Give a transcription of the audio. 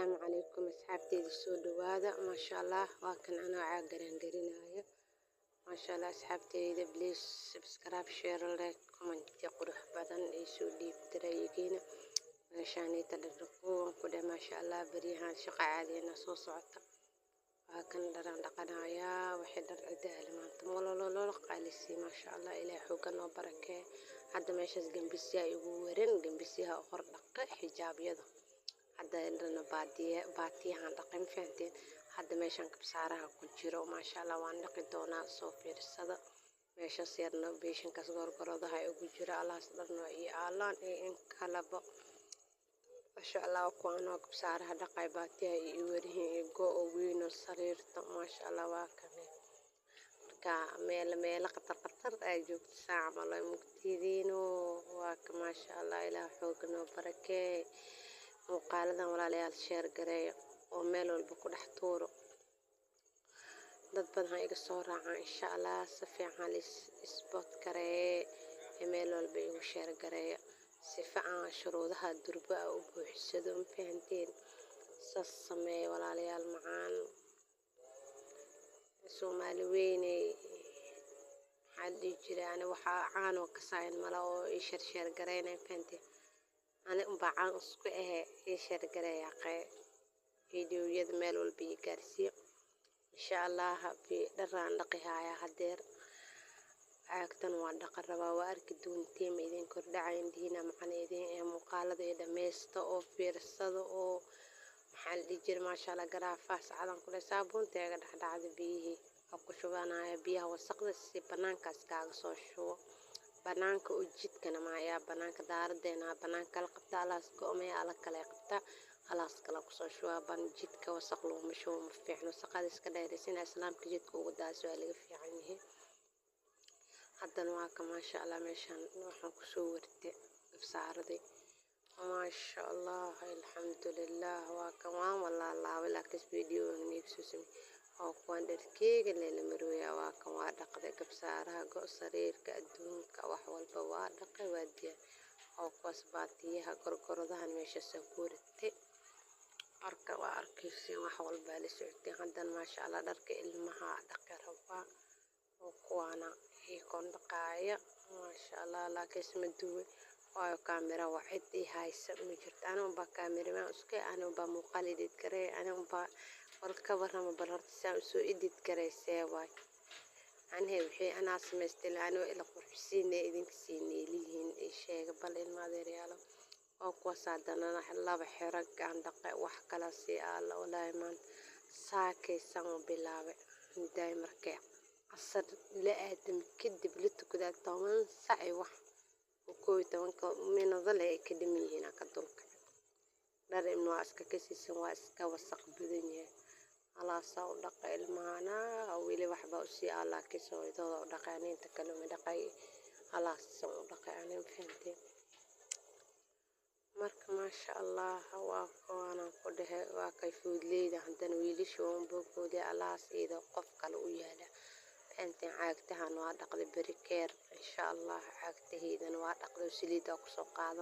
السلام عليكم أصحابتي السوداء ما شاء الله وكان أنا عاقرين قرينايا ما شاء الله أصحابتي إذا بليز سبسكرايب شير لايك كومنت قروح بدن يسودي بتريقين عشان يتدرقون كده ما شاء الله بريها شقة عادية نصوص عطا وكان دران دقنايا وحدر عدال ما تمولولولو قالسي ما شاء الله إلى حوقنا وبركة حتى ما يشز جنبسيها يقورن جنبسيها أخر دقة حجاب يده hadda indhana baatiyahan dhaqan fahanteen hadda meeshan kabsaaraha ku jiro maasha Allah waan dhaqi doonaa soo fiirsada meeshas yarna beeshankaas gorgorodaha ugu jira alaas dharno iyo aalaan in kalaba maasha Allah kuwaano kabsaaraha dhaqay baatiyaha iyo warihin go weyn oo sariirta maasha Allah waa kane marka meel qatar ay joogto saaca la mugtidiino waa ka maasha Allah ilaa xoogno barakee muuqaaladan walaalayaal sheer gareeyo oo meel walba ku dhex tuuro dad badan iga soo raacaan insha Allah si fiican isbood gareeyo meel walba igu sheer gareeyo si fiican shuruudaha durba u buuxsado fahanteen saas sameey walaalayaal macaan Soomaali weynay hadii jiraan waxa caan oo ka saayn mala oo sheer gareynay fahanteen أنا بعان أسكو إيش رجعي فيديو يد مال والبيجارسي إن شاء الله في دران لقيها يا هدير عاقتن وعندك الربا وأرك دون تيم إذن كرد عندنا معنا إذن مقالة إذا مست أو في رصد أو محل يجر ما شاء الله جرافاس على كل صابون تيجي حد عاد بيه أو كشوفنا بيها وسقط السبنان كاسكاغ صوشو banaanka u jidkana ma ayaa banaanka daardeena banaanka kala qabta alaas go'may ala kala qabta alaas kala ku soo shuwa ban jidka wasaq loo masho ma fiicno saqad iska dheeraysan islaamka jidka ugu daaso laga fiican yahay haddana waa ka ma sha Allah meeshan waxaan ku soo wartay saaraday ma sha Allah alxamdulillah waa ka waan walaalaha laakiin video nigsuusin oo kuwan dharkeega leela marooya waa kan waa dhaqday kabsaaraha go sariirka adduunka wax walba waa dhaqay waadiya oo kuwaas baatiyaha gorgorodaha meesha soo guurtay arka waa arkaysi wax walba la socotay hadan ma sha Allah dharka ilmaha dhaqay rabaa oo kuwana koon dhaqaaya ma sha Allah laakiin isma duwe waayo kaamira waxay ii haysa ma jirto anigu ba kaamira ma isku anigu ba muuqaalid garay anigu ba walka warama balorta soo idid gareysay waay anhe wixii ana sameystay anigu ila qurxisiinay idinka siineelihiin ee sheega bal ilma adeeryaalo oo kuwa saadana laba xirag aan dhaqay wax kala si alla walaahi maan saakaysan bilaabay inday markay asad la aadam kadib la tukada 10 saac wax kooy 10 minadale ka dhimiyeen ka dulka dhar inuu aska kasiisan waa iska wasaq badan yahay ala soo dhaqay ilmaana wili waxba u si alla ka soo idoo dhaqaaniinta kale ma dhaqay ala soo dhaqay aan fahantay marka ma sha Allah waa qoona ku dhahay waa kay fuudleeda hadan wiilisho boqoodi ala siida qof kale u yaala أنت عاقتها نوع دقل بريكير إن شاء الله عاقتهيدا نوع دقل سليدا كسو قاضي